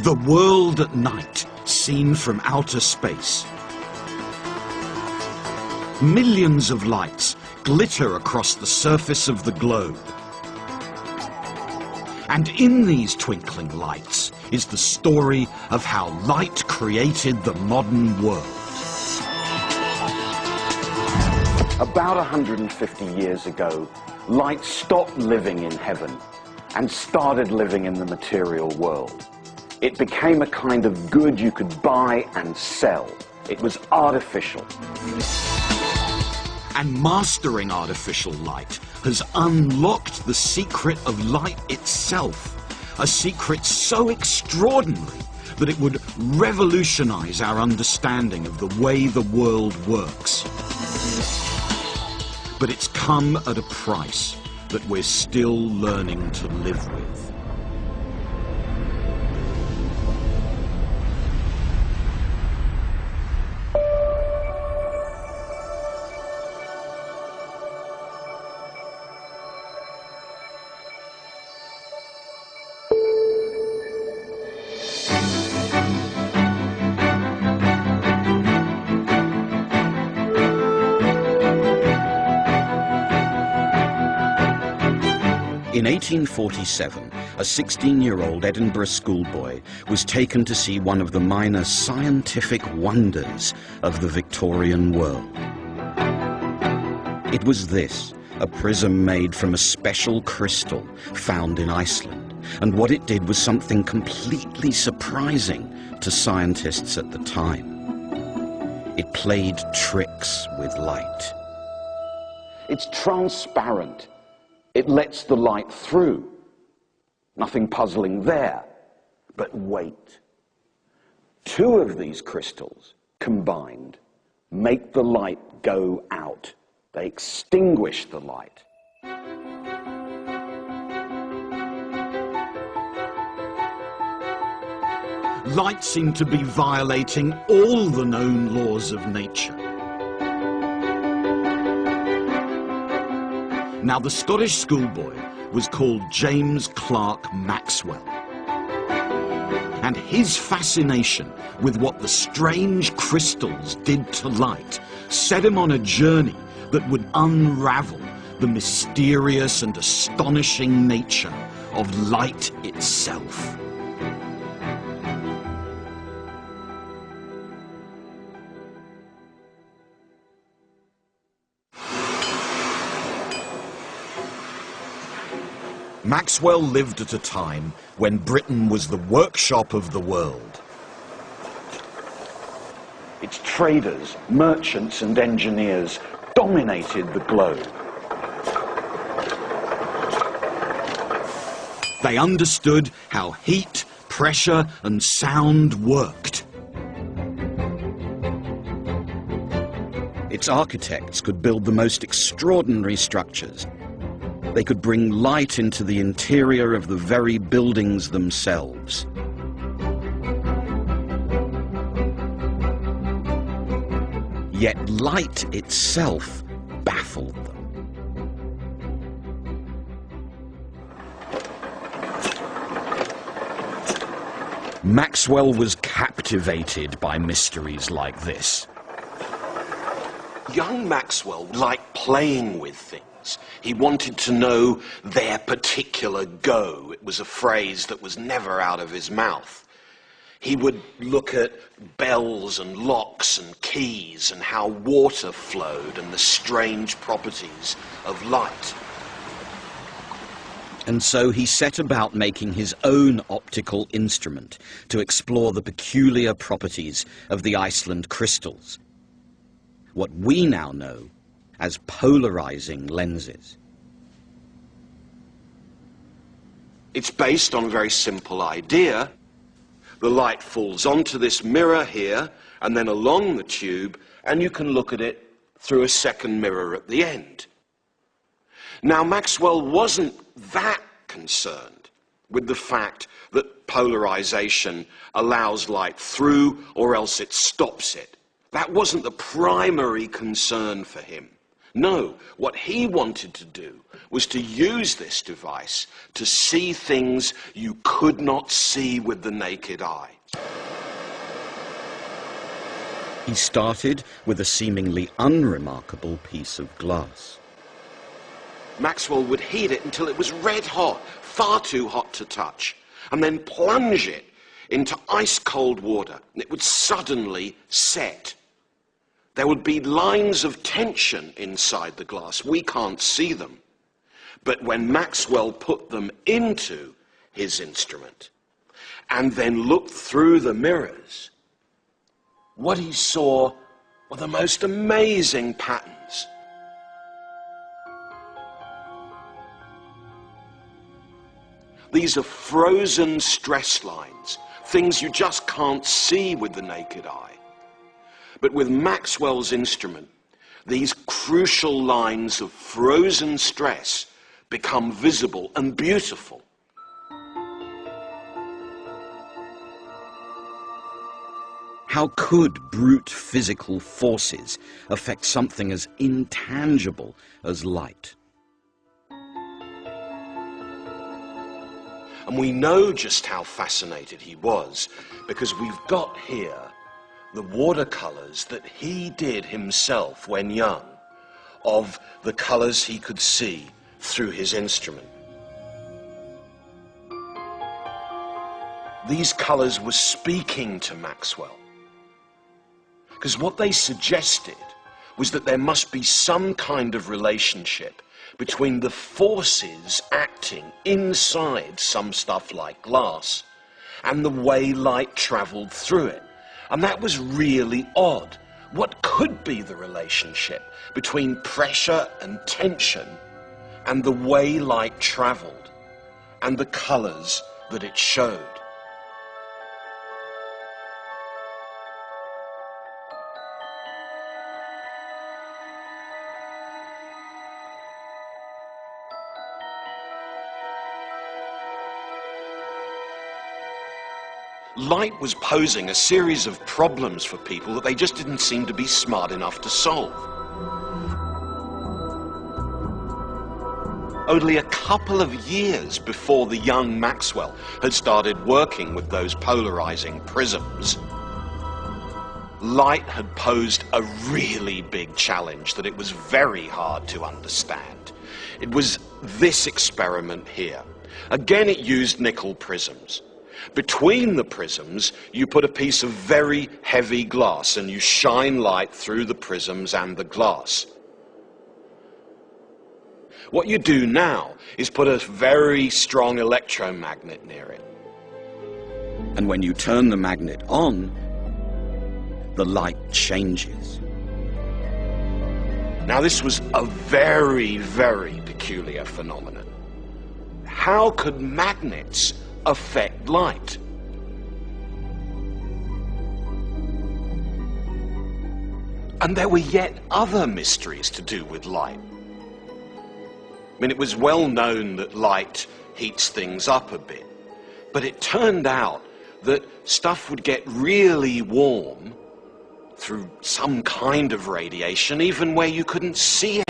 The world at night, seen from outer space. Millions of lights glitter across the surface of the globe. And in these twinkling lights is the story of how light created the modern world. About 150 years ago, light stopped living in heaven and started living in the material world. It became a kind of good you could buy and sell. It was artificial. And mastering artificial light has unlocked the secret of light itself, a secret so extraordinary that it would revolutionize our understanding of the way the world works. But it's come at a price that we're still learning to live with. In 1847, a 16-year-old Edinburgh schoolboy was taken to see one of the minor scientific wonders of the Victorian world. It was this, a prism made from a special crystal found in Iceland, and what it did was something completely surprising to scientists at the time. It played tricks with light. It's transparent. It lets the light through. Nothing puzzling there. But wait. Two of these crystals combined make the light go out. They extinguish the light. Light seemed to be violating all the known laws of nature. Now, the Scottish schoolboy was called James Clerk Maxwell. And his fascination with what the strange crystals did to light set him on a journey that would unravel the mysterious and astonishing nature of light itself. Maxwell lived at a time when Britain was the workshop of the world. Its traders, merchants and engineers dominated the globe. They understood how heat, pressure and sound worked. Its architects could build the most extraordinary structures. They could bring light into the interior of the very buildings themselves. Yet light itself baffled them. Maxwell was captivated by mysteries like this. Young Maxwell liked playing with things. He wanted to know their particular go. It was a phrase that was never out of his mouth. He would look at bells and locks and keys and how water flowed and the strange properties of light. And so he set about making his own optical instrument to explore the peculiar properties of the Iceland crystals, what we now know as polarizing lenses. It's based on a very simple idea. The light falls onto this mirror here and then along the tube, and you can look at it through a second mirror at the end. Now, Maxwell wasn't that concerned with the fact that polarization allows light through or else it stops it. That wasn't the primary concern for him. No, what he wanted to do was to use this device to see things you could not see with the naked eye. He started with a seemingly unremarkable piece of glass. Maxwell would heat it until it was red hot, far too hot to touch, and then plunge it into ice-cold water, and it would suddenly set. There would be lines of tension inside the glass. We can't see them. But when Maxwell put them into his instrument and then looked through the mirrors, what he saw were the most amazing patterns. These are frozen stress lines, things you just can't see with the naked eye. But with Maxwell's instrument, these crucial lines of frozen stress become visible and beautiful. How could brute physical forces affect something as intangible as light? And we know just how fascinated he was because we've got here the watercolors that he did himself when young of the colors he could see through his instrument. These colors were speaking to Maxwell because what they suggested was that there must be some kind of relationship between the forces acting inside some stuff like glass and the way light traveled through it. And that was really odd. What could be the relationship between pressure and tension and the way light traveled and the colors that it showed? Light was posing a series of problems for people that they just didn't seem to be smart enough to solve. Only a couple of years before the young Maxwell had started working with those polarizing prisms, light had posed a really big challenge that it was very hard to understand. It was this experiment here. Again, it used nickel prisms. Between the prisms, you put a piece of very heavy glass and you shine light through the prisms and the glass. What you do now is put a very strong electromagnet near it. And when you turn the magnet on, the light changes. Now, this was a very, very peculiar phenomenon. How could magnets affect light? And there were yet other mysteries to do with light. I mean, it was well known that light heats things up a bit, but it turned out that stuff would get really warm through some kind of radiation, even where you couldn't see it.